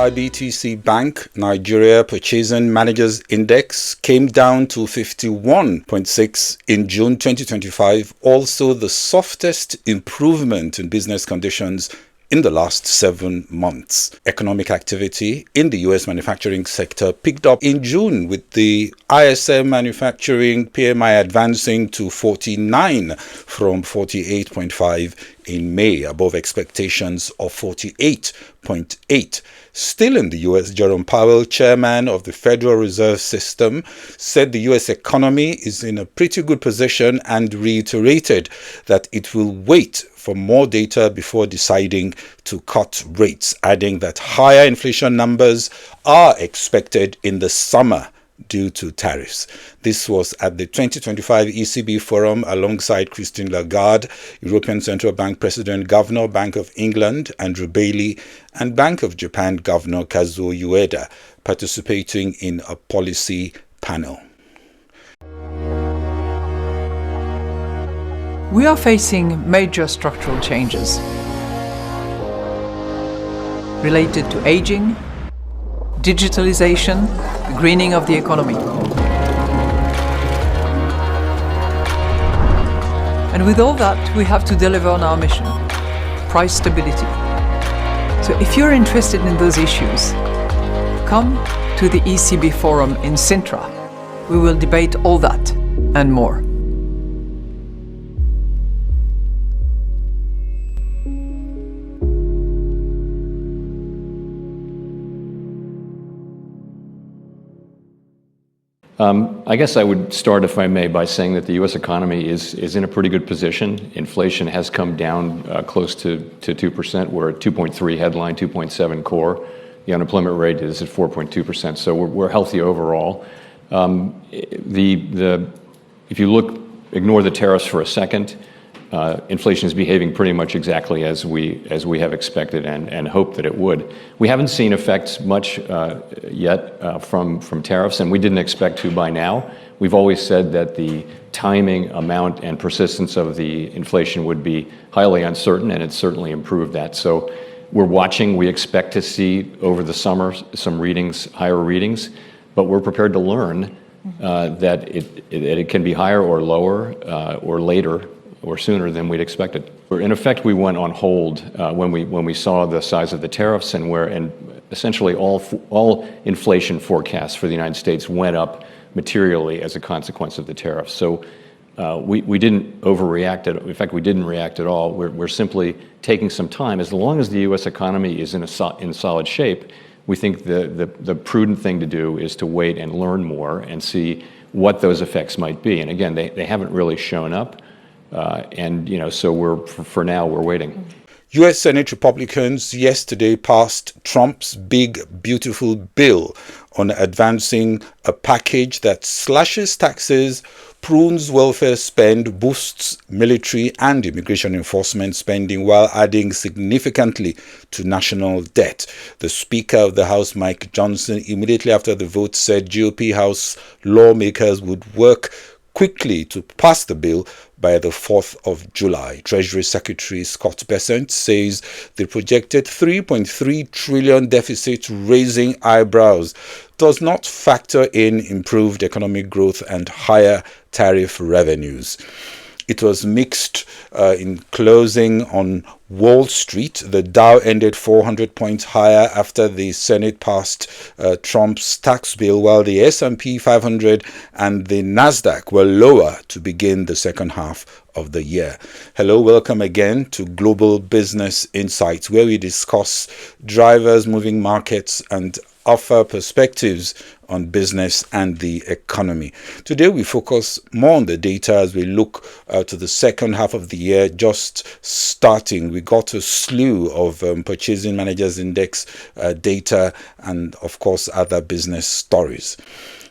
IBTC Bank Nigeria Purchasing Managers Index came down to 51.6 in June 2025, also the softest improvement in business conditions in the last 7 months. Economic activity in the U.S. manufacturing sector picked up in June, with the ISM manufacturing PMI advancing to 49 from 48.5 in May, above expectations of 48.8. Still in the U.S., Jerome Powell, chairman of the Federal Reserve System, said the U.S. economy is in a pretty good position and reiterated that it will wait for more data before deciding to cut rates, adding that higher inflation numbers are expected in the summer due to tariffs. This was at the 2025 ECB Forum alongside Christine Lagarde, European Central Bank President Governor, Bank of England Andrew Bailey, and Bank of Japan Governor Kazuo Ueda, participating in a policy panel. We are facing major structural changes related to aging, digitalization, the greening of the economy. And with all that, we have to deliver on our mission, price stability. So if you're interested in those issues, come to the ECB Forum in Sintra. We will debate all that and more. I guess I would start, if I may, by saying that the U.S. economy is in a pretty good position. Inflation has come down close to 2%. We're at 2.3 headline, 2.7 core. The unemployment rate is at 4.2%, so we're healthy overall. If you ignore the tariffs for a second, inflation is behaving pretty much exactly as we have expected and hoped that it would. We haven't seen effects much yet from tariffs, and we didn't expect to by now. We've always said that the timing, amount, and persistence of the inflation would be highly uncertain, and it's certainly improved that. So we're watching. We expect to see over the summer some readings, higher readings, but we're prepared to learn that it can be higher or lower or later or sooner than we'd expected. In effect, we went on hold when we saw the size of the tariffs and essentially all inflation forecasts for the United States went up materially as a consequence of the tariffs. So we didn't overreact. In fact, we didn't react at all. We're simply taking some time. As long as the U.S. economy is in solid shape, we think the prudent thing to do is to wait and learn more and see what those effects might be. And again, they haven't really shown up. So for now, we're waiting. U.S. Senate Republicans yesterday passed Trump's big, beautiful bill on advancing a package that slashes taxes, prunes welfare spend, boosts military and immigration enforcement spending, while adding significantly to national debt. The Speaker of the House, Mike Johnson, immediately after the vote said GOP House lawmakers would work quickly to pass the bill by the 4th of July. Treasury Secretary Scott Bessent says the projected $3.3 trillion deficit, raising eyebrows, does not factor in improved economic growth and higher tariff revenues. It was mixed in closing on Wall Street. The Dow ended 400 points higher after the Senate passed Trump's tax bill, while the S&P 500 and the Nasdaq were lower to begin the second half of the year. Hello, welcome again to Global Business Insights, where we discuss drivers, moving markets, and offer perspectives on business and the economy. Today we focus more on the data as we look to the second half of the year just starting. We got a slew of Purchasing Managers Index data and of course other business stories.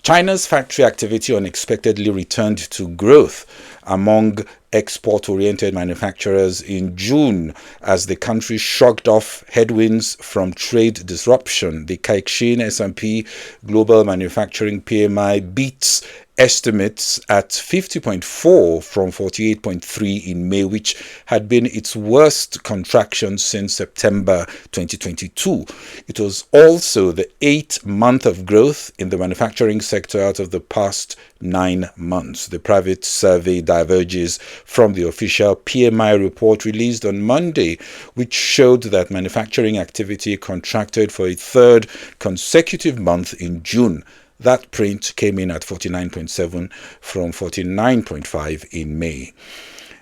China's factory activity unexpectedly returned to growth among export-oriented manufacturers in June as the country shrugged off headwinds from trade disruption. The Caixin S&P Global Manufacturing PMI beats estimates at 50.4 from 48.3 in May, which had been its worst contraction since September 2022. It was also the 8th month of growth in the manufacturing sector out of the past 9 months. The private survey diverges from the official PMI report released on Monday, which showed that manufacturing activity contracted for a third consecutive month in June. That print came in at 49.7 from 49.5 in May.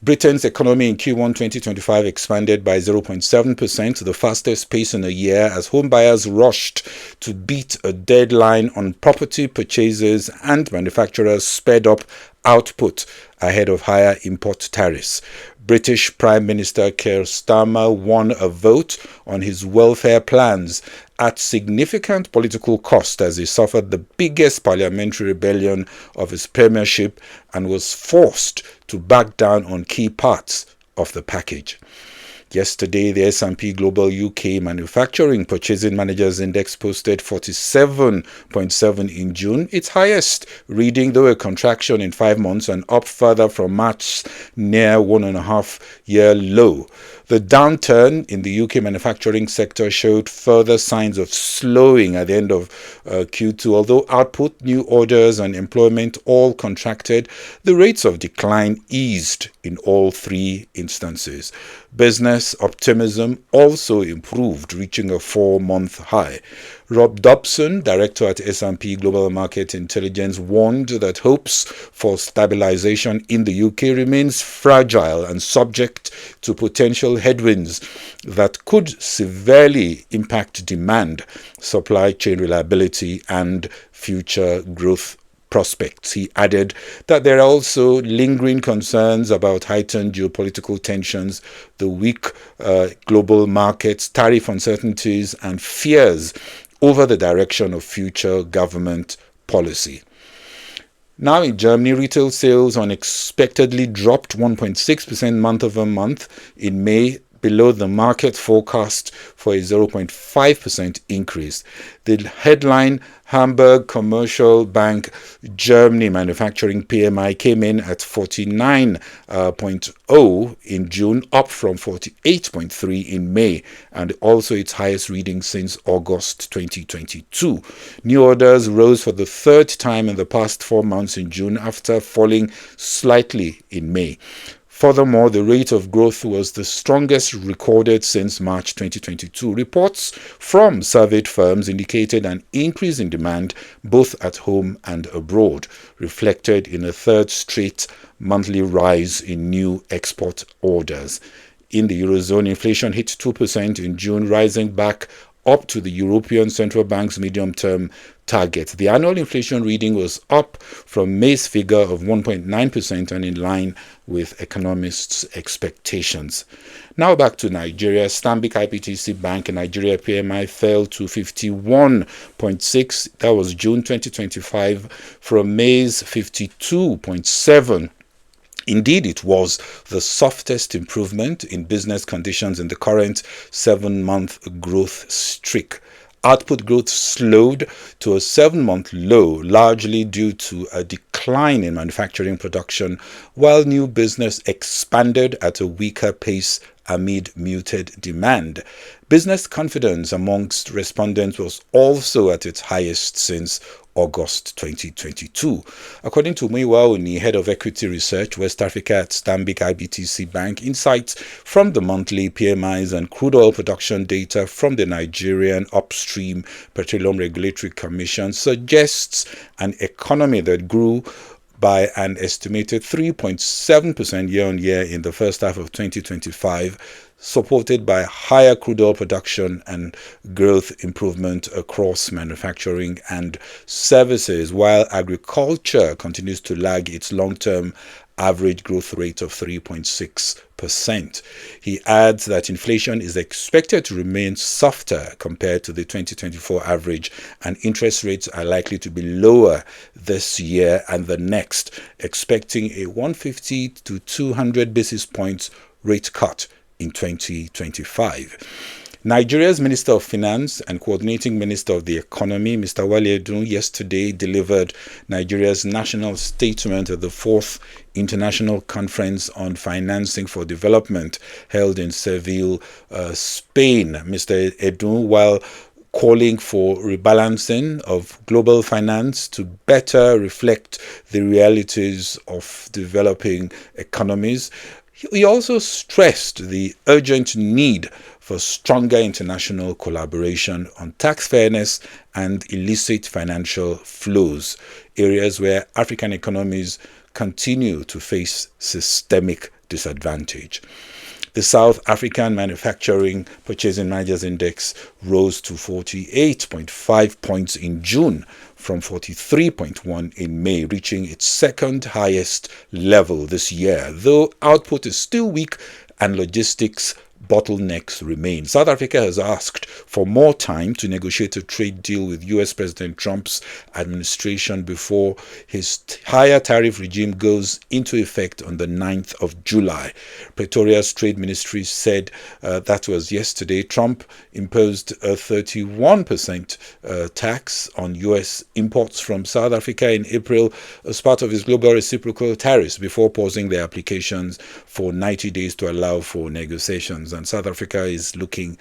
Britain's economy in Q1 2025 expanded by 0.7%, the fastest pace in a year, as home buyers rushed to beat a deadline on property purchases and manufacturers sped up output ahead of higher import tariffs. British Prime Minister Keir Starmer won a vote on his welfare plans at significant political cost as he suffered the biggest parliamentary rebellion of his premiership and was forced to back down on key parts of the package. Yesterday, the S&P Global UK Manufacturing Purchasing Managers Index posted 47.7 in June, its highest reading, though a contraction in 5 months and up further from March's near 1.5-year low. The downturn in the UK manufacturing sector showed further signs of slowing at the end of Q2. Although output, new orders and employment all contracted, the rates of decline eased in all 3 instances. Business optimism also improved, reaching a 4-month high. Rob Dobson, director at S&P Global Market Intelligence, warned that hopes for stabilization in the UK remains fragile and subject to potential headwinds that could severely impact demand, supply chain reliability, and future growth prospects. He added that there are also lingering concerns about heightened geopolitical tensions, the weak global markets, tariff uncertainties, and fears over the direction of future government policy. Now in Germany, retail sales unexpectedly dropped 1.6% month-over-month in May, below the market forecast for a 0.5% increase. The headline Hamburg Commercial Bank Germany Manufacturing PMI came in at 49.0 in June, up from 48.3 in May, and also its highest reading since August 2022. New orders rose for the 3rd time in the past 4 months in June, after falling slightly in May. Furthermore, the rate of growth was the strongest recorded since March 2022. Reports from surveyed firms indicated an increase in demand both at home and abroad, reflected in a 3rd straight monthly rise in new export orders. In the Eurozone, inflation hit 2% in June, rising back up to the European Central Bank's medium-term target. The annual inflation reading was up from May's figure of 1.9% and in line with economists' expectations. Now back to Nigeria. Stanbic IBTC Bank in Nigeria PMI fell to 51.6. That was June 2025 from May's 52.7. Indeed, it was the softest improvement in business conditions in the current 7-month growth streak. Output growth slowed to a 7-month low, largely due to a decline in manufacturing production, while new business expanded at a weaker pace amid muted demand. Business confidence amongst respondents was also at its highest since August 2022. According to Muyiwa Oni, head of equity research, West Africa at Stanbic IBTC Bank, insights from the monthly PMIs and crude oil production data from the Nigerian Upstream Petroleum Regulatory Commission suggests an economy that grew by an estimated 3.7% year-on-year in the first half of 2025, supported by higher crude oil production and growth improvement across manufacturing and services, while agriculture continues to lag its long-term average growth rate of 3.6%. He adds that inflation is expected to remain softer compared to the 2024 average, and interest rates are likely to be lower this year and the next, expecting a 150 to 200 basis points rate cut in 2025. Nigeria's Minister of Finance and Coordinating Minister of the Economy, Mr. Wale Edun, yesterday delivered Nigeria's national statement at the 4th International Conference on Financing for Development held in Seville, Spain. Mr. Edun, while calling for rebalancing of global finance to better reflect the realities of developing economies, he also stressed the urgent need for stronger international collaboration on tax fairness and illicit financial flows, areas where African economies continue to face systemic disadvantage. The South African Manufacturing Purchasing Managers Index rose to 48.5 points in June from 43.1 in May, reaching its second highest level this year, though output is still weak and logistics bottlenecks remain. South Africa has asked for more time to negotiate a trade deal with US President Trump's administration before his higher tariff regime goes into effect on the 9th of July. Pretoria's trade ministry said that was yesterday. Trump imposed a 31% tax on US imports from South Africa in April as part of his global reciprocal tariffs before pausing their applications for 90 days to allow for negotiations. And South Africa is looking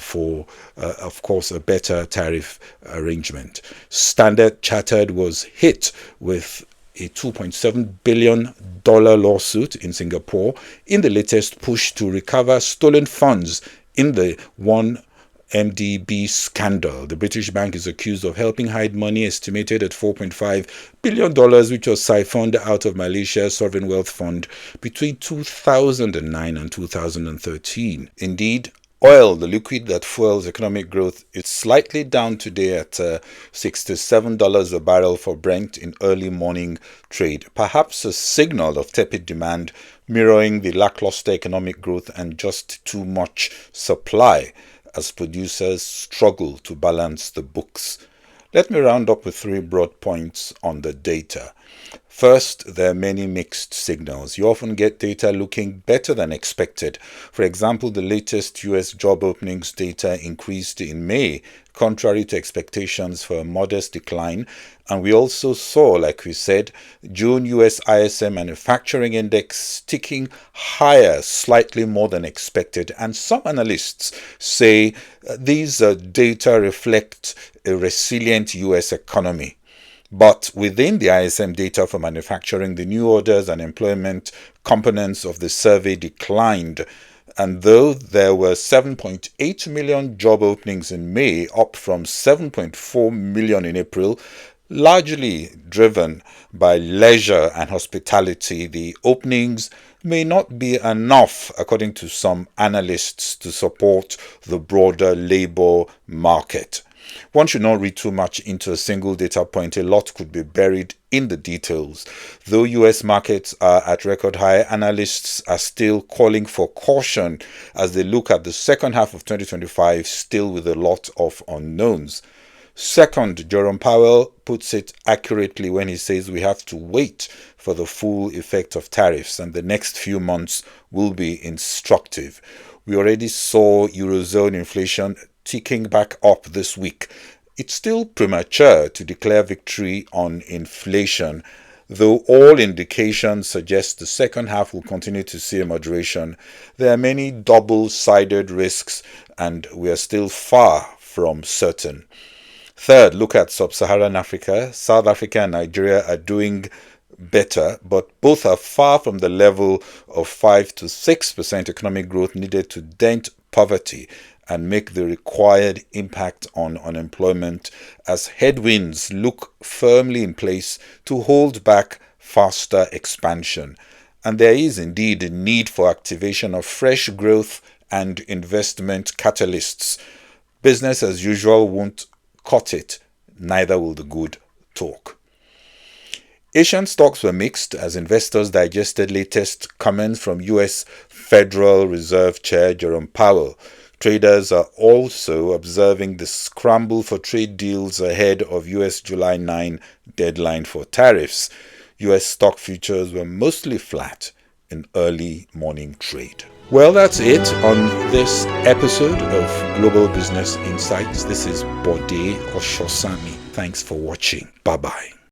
for, of course, a better tariff arrangement. Standard Chartered was hit with a $2.7 billion lawsuit in Singapore in the latest push to recover stolen funds in the 1MDB scandal. The British bank is accused of helping hide money estimated at $4.5 billion, which was siphoned out of Malaysia's sovereign wealth fund between 2009 and 2013. Indeed, oil, the liquid that fuels economic growth, is slightly down today at $67 a barrel for Brent in early morning trade, perhaps a signal of tepid demand mirroring the lackluster economic growth and just too much supply as producers struggle to balance the books. Let me round up with 3 broad points on the data. First, there are many mixed signals. You often get data looking better than expected. For example, the latest US job openings data increased in May, contrary to expectations for a modest decline. And we also saw, like we said, June US ISM Manufacturing Index ticking higher, slightly more than expected. And some analysts say these data reflect a resilient US economy. But within the ISM data for manufacturing, the new orders and employment components of the survey declined. And though there were 7.8 million job openings in May, up from 7.4 million in April, largely driven by leisure and hospitality, the openings may not be enough, according to some analysts, to support the broader labor market. One should not read too much into a single data point. A lot could be buried in the details. Though US markets are at record high, analysts are still calling for caution as they look at the second half of 2025, still with a lot of unknowns. Second, Jerome Powell puts it accurately when he says we have to wait for the full effect of tariffs, and the next few months will be instructive. We already saw Eurozone inflation ticking back up this week. It's still premature to declare victory on inflation, though all indications suggest the second half will continue to see a moderation. There are many double-sided risks, and we are still far from certain. Third, look at Sub-Saharan Africa. South Africa and Nigeria are doing better, but both are far from the level of 5 to 6% economic growth needed to dent poverty and make the required impact on unemployment, as headwinds look firmly in place to hold back faster expansion. And there is indeed a need for activation of fresh growth and investment catalysts. Business as usual won't cut it, neither will the good talk. Asian stocks were mixed as investors digested latest comments from US Federal Reserve Chair Jerome Powell. Traders are also observing the scramble for trade deals ahead of US July 9 deadline for tariffs. US stock futures were mostly flat in early morning trade. Well, that's it on this episode of Global Business Insights. This is Bode Oshosami. Thanks for watching. Bye-bye.